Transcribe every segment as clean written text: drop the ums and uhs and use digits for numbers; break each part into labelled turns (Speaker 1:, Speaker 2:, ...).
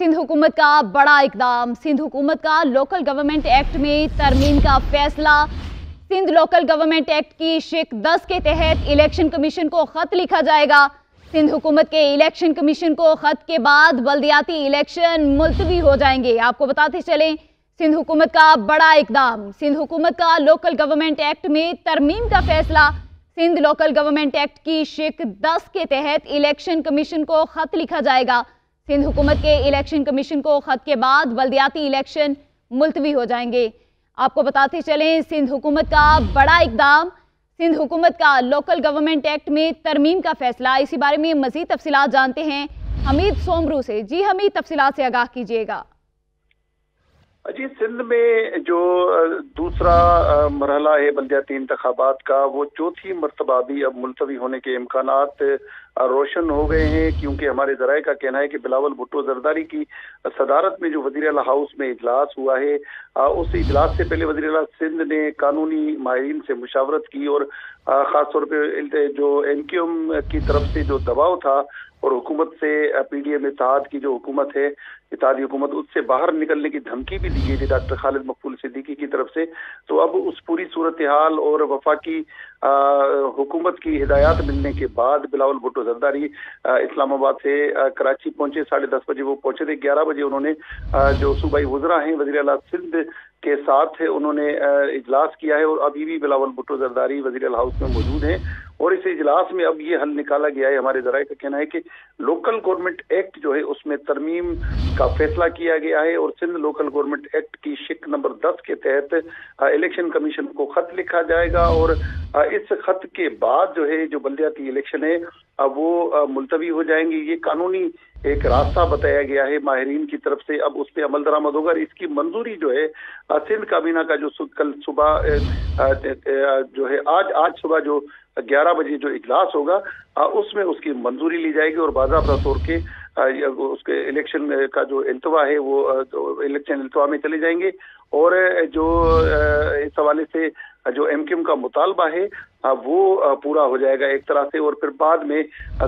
Speaker 1: सिंध हुकूमत का बड़ा इकदाम। सिंध हुकूमत का लोकल गवर्नमेंट एक्ट में तरमीम का फैसला। सिंध लोकल गवर्नमेंट एक्ट की शिक 10 के तहत इलेक्शन कमीशन को खत लिखा जाएगा। सिंध हुकूमत के इलेक्शन कमीशन को खत के बाद बल्दियाती इलेक्शन मुलतवी हो जाएंगे। आपको बताते चलें, सिंध हुकूमत का बड़ा इकदाम। सिंध हुकूमत का लोकल गवर्नमेंट एक्ट में तरमीम का फैसला। सिंध लोकल गवर्नमेंट एक्ट की शिक 10 के तहत इलेक्शन कमीशन को खत लिखा जाएगा। सिंध हुकूमत के इलेक्शन कमीशन को खत के बाद बल्दियाती इलेक्शन मुलतवी हो जाएंगे। आपको बताते चलें, सिंध हुकूमत का बड़ा इकदाम। सिंध हुकूमत का लोकल गवर्नमेंट एक्ट में तरमीम का फैसला। इसी बारे में मजीद तफसीलात जानते हैं हमीद सोमरू से। जी हमीद, तफसीलात से आगाह कीजिएगा।
Speaker 2: जी, सिंध में जो दूसरा मरहला है बल्दियाती इंतखाबात का, वो चौथी मरतबा भी अब मुलतवी होने के इम्कानात रोशन हो गए हैं, क्योंकि हमारे ज़राए का कहना है कि बिलावल भुट्टो जरदारी की सदारत में जो वज़ीर आला हाउस में इजलास हुआ है, उस इजलास से पहले वज़ीर आला सिंध ने कानूनी माहिरीन से मुशावरत की और ख़ास तौर पर जो MQM की तरफ से जो दबाव था और हुकूमत से PDM इत्तेहाद की जो हुकूमत है, इत्तेहादी हुकूमत, उससे बाहर निकलने की धमकी भी दी गई थी डॉक्टर खालिद मकबूल सिद्दीकी की तरफ से। तो अब उस पूरी सूरत हाल और वफाकी हुकूमत की हिदायत मिलने के बाद बिलावल भुट्टो जरदारी इस्लामाबाद से कराची पहुंचे। 10:30 बजे वो पहुंचे थे। 11 बजे उन्होंने जो सूबाई वज़रा हैं वज़ीर आला सिंध के साथ उन्होंने इजलास किया है और अभी भी बिलावल भुट्टो जरदारी वज़ीर आला हाउस में मौजूद हैं। और इस इजलास में अब ये हल निकाला गया है, हमारे ज़राए का कहना है कि लोकल गवर्नमेंट एक्ट जो है उसमें तरमीम का फैसला किया गया है और सिंध लोकल गवर्नमेंट एक्ट की शिक नंबर 10 के तहत इलेक्शन कमीशन को खत लिखा जाएगा और इस खत के बाद जो है जो बल्दियाती इलेक्शन है वो मुलतवी हो जाएंगे। ये कानूनी एक रास्ता बताया गया है माहिरीन की तरफ से। अब उस पर अमल दरामद होगा। इसकी मंजूरी जो है सिंध काबीना का जो कल सुबह जो है आज सुबह जो 11 बजे जो इजलास होगा उसमें उसकी मंजूरी ली जाएगी और बाज़ाब्ता तौर के उसके इलेक्शन का जो इल्तवा है वो इलेक्शन इल्तवा में चले जाएंगे। और जो इस हवाले से जो MQM का मुतालबा है वो पूरा हो जाएगा एक तरह से। और फिर बाद में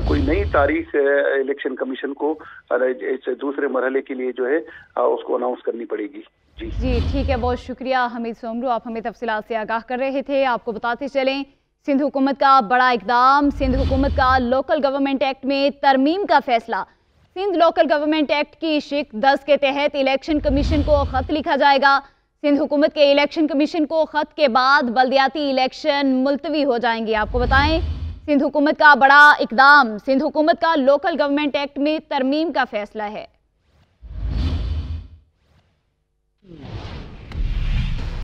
Speaker 2: कोई नई तारीख इलेक्शन कमीशन को इस दूसरे मरहले के लिए जो है उसको अनाउंस करनी पड़ेगी।
Speaker 1: जी ठीक है, बहुत शुक्रिया हमीद सोमरू, आप हमें तफसीलात से आगाह कर रहे थे। आपको बताते चलें, सिंध हुकूमत का बड़ा इकदाम। सिंध हुकूमत का लोकल गवर्नमेंट एक्ट में तरमीम का फैसला। सिंध लोकल गवर्नमेंट एक्ट की शिक 10 के तहत इलेक्शन कमीशन को खत लिखा जाएगा। सिंध हुकूमत के इलेक्शन कमीशन को खत के बाद बल्दियाती इलेक्शन मुलतवी हो जाएंगे। आपको बताएं, सिंध हुकूमत का बड़ा इकदाम। सिंध हुकूमत का लोकल गवर्नमेंट एक्ट में तरमीम का फैसला है।